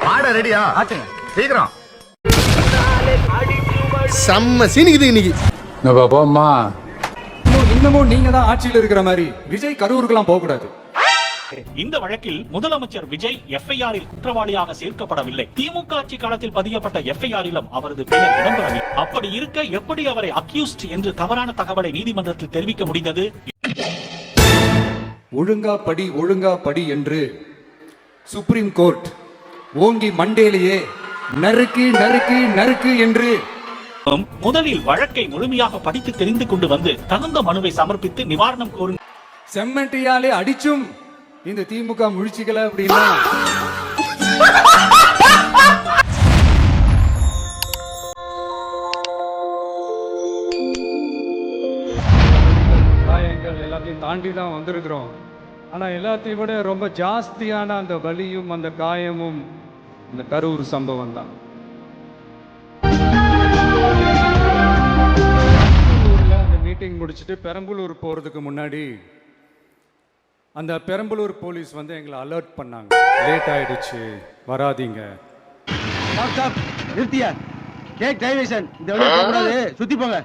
பாட ரெடியா ஆச்சுங்க சீக்கிரம். செம்ம சீனிக்குது இன்னைக்கு. போம்மா இன்னமும் நீங்க தான் ஆட்சியில் இருக்கிற மாதிரி விஜய் கரூருக்குலாம் போக கூடாது. இந்த வழக்கில் முதலமைச்சர் விஜய் எஃப்ஐஆரில் குற்றவாளியாக சேர்க்கப்படவில்லை. திமுக ஆட்சி காலத்தில் பதியப்பட்ட எஃப்ஐஆரிலும் அவரது பெயர் இடம்பெறவில்லை. அப்படி இருக்க எப்படி அவரை அக்யூஸ்ட் என்று தவறான தகவலை நீதிமன்றத்தில் தெரிவிக்க முடிந்தது? ஒழுங்கா படி என்று சுப்ரீம் கோர்ட் ஓங்கி மண்டேலேயே நறுக்கு நறுக்கு நறுக்கு என்று முதலில் வழக்கை முழுமையாக படித்து தெரிந்து கொண்டு வந்து தகுந்த மனுவை சமர்ப்பித்து நிவாரணம் கோரும். செம்மட்டியாலே அடிச்சும் இந்த திமுக முழிச்சுக்கல அப்படின்னா காயங்கள் எல்லாத்தையும் தாண்டி தான் வந்திருக்கிறோம். ஆனா எல்லாத்தையும் விட ரொம்ப ஜாஸ்தியான அந்த வலியும் அந்த காயமும் இந்த கரூர் சம்பவம் தான். அந்த மீட்டிங் முடிச்சுட்டு பெரம்பலூர் போறதுக்கு முன்னாடி அந்த பெரம்பலூர் போலீஸ் வந்து எங்களை அலர்ட் பண்ணாங்க, லேட் ஆயிடுச்சு வராதீங்க.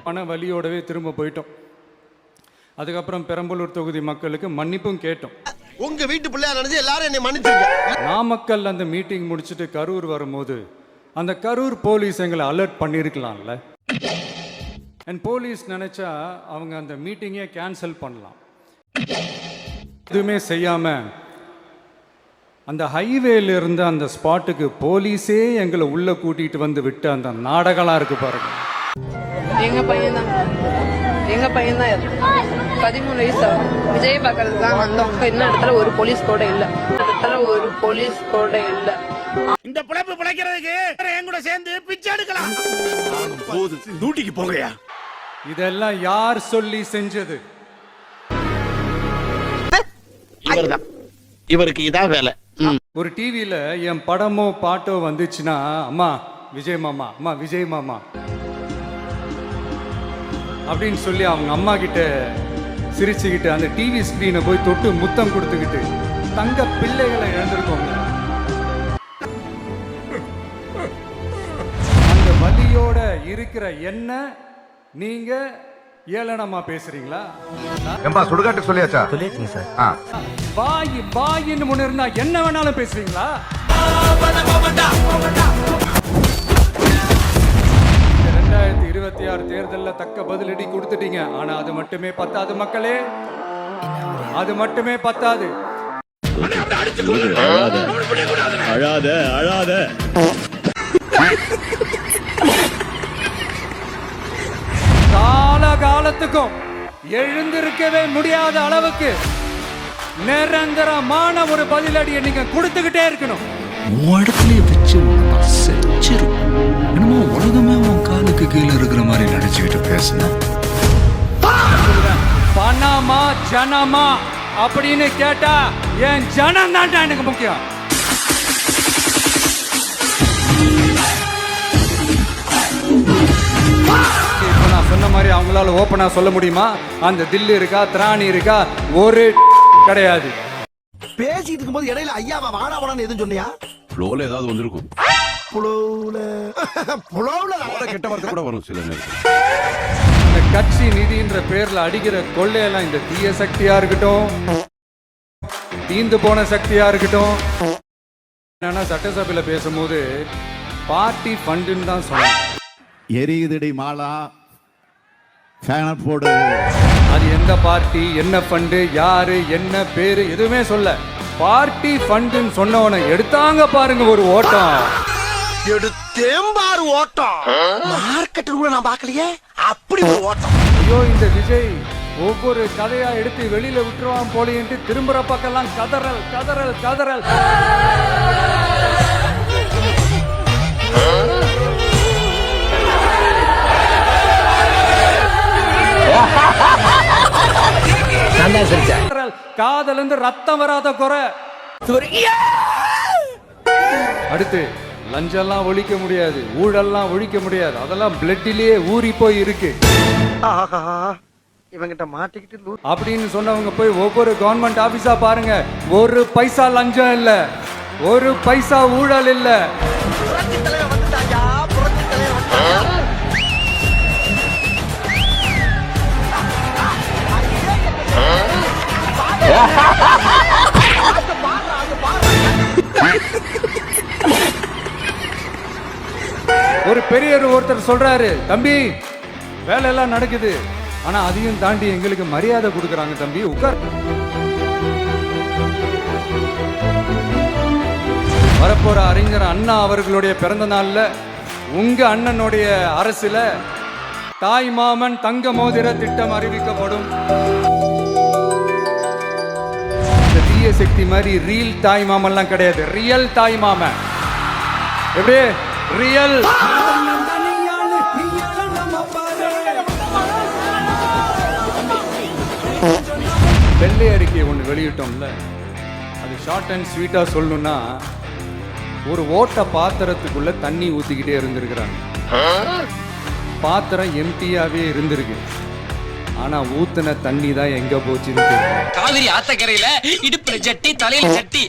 பண வலியோடவே திரும்ப போயிட்டோம். அதுக்கப்புறம் பெரம்பலூர் தொகுதி மக்களுக்கு மன்னிப்பும் கேட்டோம். உங்க வீட்டு பிள்ளையா நினைச்சு எல்லாரும் என்னை மன்னிச்சிருங்க. நாமக்கல் அந்த மீட்டிங் முடிச்சுட்டு கரூர் வரும்போது அந்த கரூர் போலீஸ் எங்களை அலர்ட் பண்ணியிருக்கலாம்ல. அண்ட் போலீஸ் நினைச்சா அவங்க அந்த மீட்டிங்கே கேன்சல் பண்ணலாம். எதுவுமே செய்யாம அந்த ஹைவேல இருந்து அந்த ஸ்பாட்டுக்கு போலீஸே எங்களை உள்ள கூட்டிட்டு வந்து விட்டு அந்த நாடகம்லாம் இருக்கு பாருங்க. எங்க பையன் தான் 13 வயசு விஜய் பார்க்கறதுக்கு தான் வந்தோம். இன்னும் இடத்துல ஒரு போலீஸ் கூட இல்ல. இந்த பிழைப்பு பிழைக்கிறதுக்கு என் கூட சேர்ந்து பிச்சை எடுக்கலாம். டியூட்டிக்கு போங்கயா. இதெல்லாம் யார் சொல்லி செஞ்சது? இவர்தான். இவருக்கு இதான் வேலை. ஒரு டிவியில என் படமோ பாட்டோ வந்துச்சுன்னா அம்மா விஜய் மாமா, அம்மா விஜய் மாமா அப்படின்னு சொல்லி அவங்க அம்மா கிட்ட சிரிச்சுக்கிட்டு அந்த டிவி ஸ்கிரீனை போய் தொட்டு முத்தம் கொடுத்துக்கிட்டு தங்க பிள்ளைகளை இழந்திருக்கோங்க. அந்த வலியோட இருக்கிற என்ன நீங்க ஏளனமா பேசுறீங்களா? ஏம்பா சுடுகாட்டு சொல்லியாச்சா? சொல்லியாச்சுங்க சார். வாயின்னு முன்ன இருந்தா என்ன வேணாலும் பேசுவீங்களா? 2026 தேர்தலில் தக்க பதிலடி கொடுத்துட்டீங்க. ஆனா அது மட்டுமே பத்தாது மக்களே, அது மட்டுமே பத்தாது. அழாத காலத்துக்கும் எழுந்திருக்கவே முடியாத அளவுக்கு நிரந்தரமான ஒரு பதிலடியை நீங்க கொடுத்துக்கிட்டே இருக்கணும். இடத்துலயே வச்சு என்னமோ உலகமே உன் காலுக்கு கீழே இருக்கிற மாதிரி நினைச்சுக்கிட்டு பேசுன. பணமா ஜனமா அப்படின்னு கேட்டா என் ஜனம் தான் எனக்கு முக்கியம். சொன்ன மாதிரி அவங்களால ஓப்பனா சொல்ல முடியுமா? அந்த தில்லு இருக்கா, திராணி இருக்கா? ஒரு கிடையாது. பேசிட்டு இருக்கும்போது இடையில ஐயாவா வாடா வாடான்னு எதுவும் சொன்னியா? ஃப்ளோல ஏதாவது வந்திருக்கும். புலவுல கெட்ட வார்த்தை கூட வரும் சில நேரத்தில். அந்த கட்சி நிதின்ற பேர்ல அடிக்கிற கொள்ளையெல்லாம் இந்த தீய சக்தியா இருக்கட்டும், தீந்து போன சக்தியா இருக்கட்டும். என்னன்னா சட்டசபையில பேசும்போது பார்ட்டி ஃபண்டுன்னு தான் சொன்னேன். எரியுதடி மாலா ஃபேனர் போடு. அது எந்த பார்ட்டி, என்ன ஃபண்டு, யாரு, என்ன பேரு எதுவுமே சொல்ல. பார்ட்டி ஃபண்டுன்னு சொன்னவனை எடுத்தாங்க பாருங்க ஒரு ஓட்டம். எடுத்தேம்பாரு ஓட்டம். மார்க்கெட் கூட நான் பார்க்கலையே அப்படி ஒரு ஓட்டம். ஐயோ இந்த விஜய் ஒவ்வொரு கதையா எடுத்து வெளியில விட்டுருவான் போலின்ட்டு திரும்புற பக்கம்லாம் கதறல் கதறல் கதறல். காதல் இருந்து ரத்தம் வராத குறை. அடுத்து லஞ்சம்லாம் ஒழிக்க முடியாது, ஊழல்லாம் ஒழிக்க முடியாது, அதெல்லாம் பிளட்டிலேயே ஊறி போய் இருக்கு. இவங்கிட்ட மாட்டிக்கிட்டு அப்படின்னு சொன்னவங்க போய் ஒவ்வொரு கவர்மெண்ட் ஆபீஸா பாருங்க, ஒரு பைசா லஞ்சம் இல்ல. ஒரு பைசா ஊழல் இல்ல. புரட்சி தலைவர் வந்துட்டாயா, புரட்சி தலைவர் வந்துட்டாயா. ஒரு பெரியவர் ஒருத்தர் சொல்றாரு, தம்பி வேலை எல்லாம் நடக்குது, ஆனா அதையும் தாண்டி எங்களுக்கு மரியாதை கொடுக்கறாங்க தம்பி, உட்கார். வரப்போற அறிஞர் அண்ணா அவர்களுடைய பிறந்த நாள்ல உங்க அண்ணனுடைய அரசுல தாய் மாமன் தங்க மோதிர திட்டம் அறிவிக்கப்படும். இந்த தீய சக்தி மாதிரி ரீல் தாய் மாமன்லாம் கிடையாது, ரியல் தாய் மாமன். எப்படி ரியல்? வெள்ளை அறிக்கை ஒன்று வெளியிட்டோம்ல, அது ஷார்ட் அண்ட் ஸ்வீட்டா சொல்லணும்னா, ஒரு ஓட்ட பாத்திரத்துக்குள்ள தண்ணி ஊத்திக்கிட்டே இருந்திருக்கிறாங்க. பாத்திரம் எம்டியாவே இருந்திருக்கு, ஆனா ஊத்துன தண்ணி தான் எங்க போச்சுன்னு தெரியல. காவிரி ஆத்தக்கரையில இடுப்புல ஜட்டி தலையில ஜட்டி.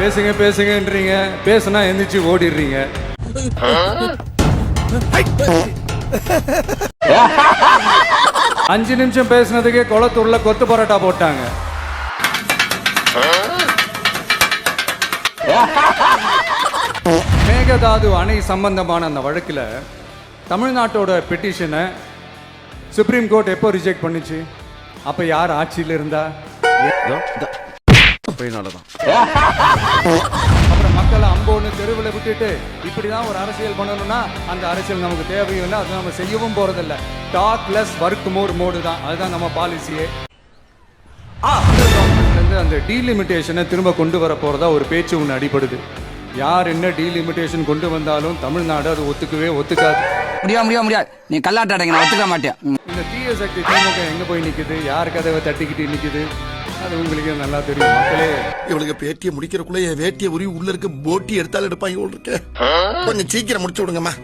பேசுங்க பேசுங்கன்றீங்க, பேசுனா எந்திரிச்சு ஓடிடுறீங்க. அஞ்சு நிமிஷம் பேசுனதுக்கே குளத்தூர்ல கொத்து பரோட்டா போட்டாங்க. மேகதாது அணை சம்பந்தமான அந்த வழக்கில் தமிழ்நாட்டோட பெட்டிஷனை சுப்ரீம் கோர்ட் எப்போ ரிஜெக்ட் பண்ணுச்சு? அப்ப யார் ஆட்சியில் இருந்தா? அப்புறம் மக்களை அம்போன்னு தெருவில் விட்டுட்டு இப்படிதான் ஒரு அரசியல் பண்ணணும்னா அந்த அரசியல் நமக்கு தேவையில்லை, அது நம்ம செய்யவும் போறதில்லை. Talk less work more mode தான், அதுதான் நம்ம பாலிசியே. அந்த டீலிமிட்டேஷனை திரும்ப கொண்டு வர போறதா ஒரு பேச்சு ஒன்று அடிபடுது. யார் என்ன டீலிமிட்டேஷன் கொண்டு வந்தாலும் தமிழ்நாடு அது ஒத்துக்காது. முடியாது, நீ கல்லாட்ட அடைங்க, நான் ஒத்துக்க மாட்டேன். இந்த தீய சக்தி திமுக எங்க போய் நிக்குது, யார் கதவை தட்டிக்கிட்டு நிக்குது, அது உங்களுக்கு நல்லா தெரியும். மக்களே, இவளுக்கு பேட்டியை முடிக்கிறக்குள்ள என் வேட்டியை உரி உள்ள இருக்க போட்டி எடுத்தாலும் எடுப்பாங்க இருக்கு. கொஞ்சம் சீக்கிரம் முடிச்சு விடுங்கம்மா,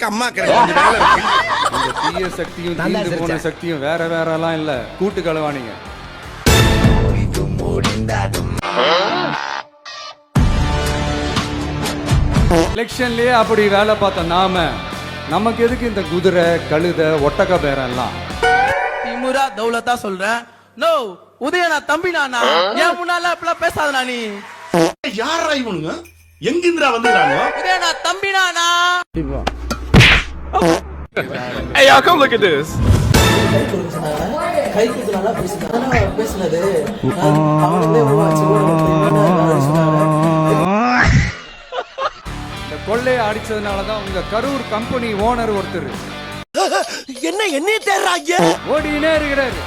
கம்மா கிடையாது. இந்த தீய சக்தியும் தீர்ந்து போன சக்தியும் வேற வேறலாம் இல்ல, கூட்டு களவாணிங்க. எலெக்ஷன்லயே அப்படி வேலை பார்த்த நமக்கு எதுக்கு இந்த குதிரை கழுத ஒட்டக பேரெல்லாம்? திமுரா தௌலத்தா சொல்றேன். நோ உதயனா தம்பி நானா, ஏன் முன்னால அப்பலாம் பேசாதனா நீ? யாரா இவனுங்க, எங்கிந்திரா வந்துறாங்க? உதயனா தம்பி நானா. Hey, y'all come look at this. பேசுனது கொள்ளையை அடிச்சதுனாலதான் உங்க கரூர் கம்பெனி ஓனர் ஒருத்தர் என்ன தேர்றாங்க, ஓடினே இருக்கிறாரு.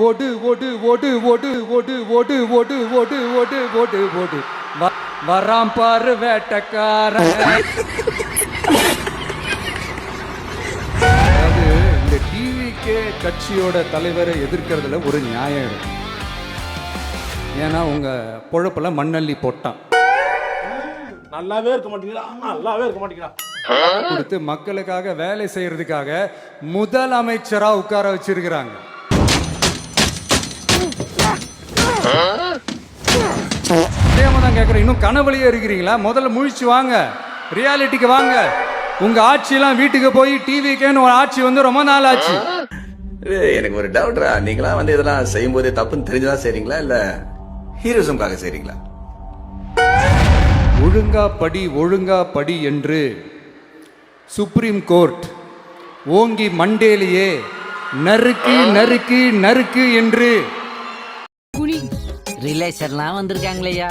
ஓடு ஓடு ஓடு ஓடு ஓடு ஓடு ஓடு ஓடு ஓடு ஓடு ஓடு வராம் பாரு வேட்டக்காரன். அதாவது இந்த டிவிகே கட்சியோட தலைவரை எதிர்க்கிறதுல ஒரு நியாயம் இருக்கு. ஏன்னா உங்க பொழப்புல மண்ணள்ளி போட்டான், நல்லாவே இருக்க மாட்டீங்களா கொடுத்து மக்களுக்காக வேலை செய்யறதுக்காக முதலமைச்சரா உட்கார வச்சிருக்கிறாங்க. தான் கேட்கிறேன், இன்னும் கனவுலயே இருக்கிறீங்களா? முதல்ல முழிச்சு வாங்க, ரியாலிட்டிக்கு வாங்க. உங்க ஆட்சியெல்லாம் வீட்டுக்கு போய் டிவிக்கேன்னு ஒரு ஆட்சி வந்து ரொம்ப நாள் ஆச்சு. எனக்கு ஒரு டவுட்ரா, நீங்களா வந்து இதெல்லாம் செய்யும் போதே தப்புன்னு தெரிஞ்சுதான் செய்றீங்களா இல்ல ஹீரோசம்காக செய்றீங்களா? ஒழுங்கா படி என்று சுப்ரீம் கோர்ட் ஓங்கி மண்டேலியே நறுக்கு நறுக்கு நறுக்கு என்று ரிலேஷன்லாம் வந்திருக்காங்களேயா.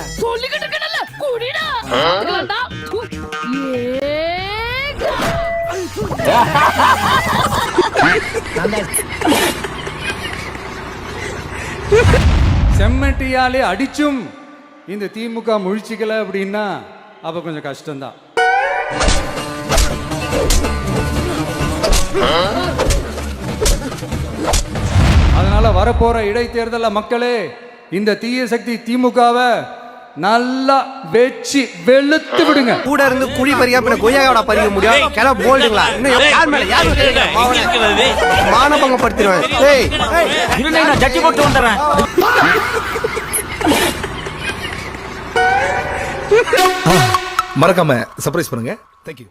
செம்மட்டியாலே அடிச்சும் இந்த திமுக முழிச்சிக்கல அப்படின்னா அப்ப கொஞ்சம் கஷ்டம்தான். அதனால வரப்போற இடைத்தேர்தல மக்களே, இந்த தீய சக்தி திமுகவை நல்லா வெச்சு வெளுத்து விடுங்க. கூட இருந்து குழி பறிக்காம கொய்யாவோட பறிக்க முடியும். கிள போல்டுங்களா இன்னும் யார் மேல யார் மானபங்கப்படுத்திடுவேன். ஏய் நான் ஜட்டி போட்டு வந்துடுறேன். மறக்காம சர்ப்ரைஸ் பண்ணுங்க. தேங்க்யூ.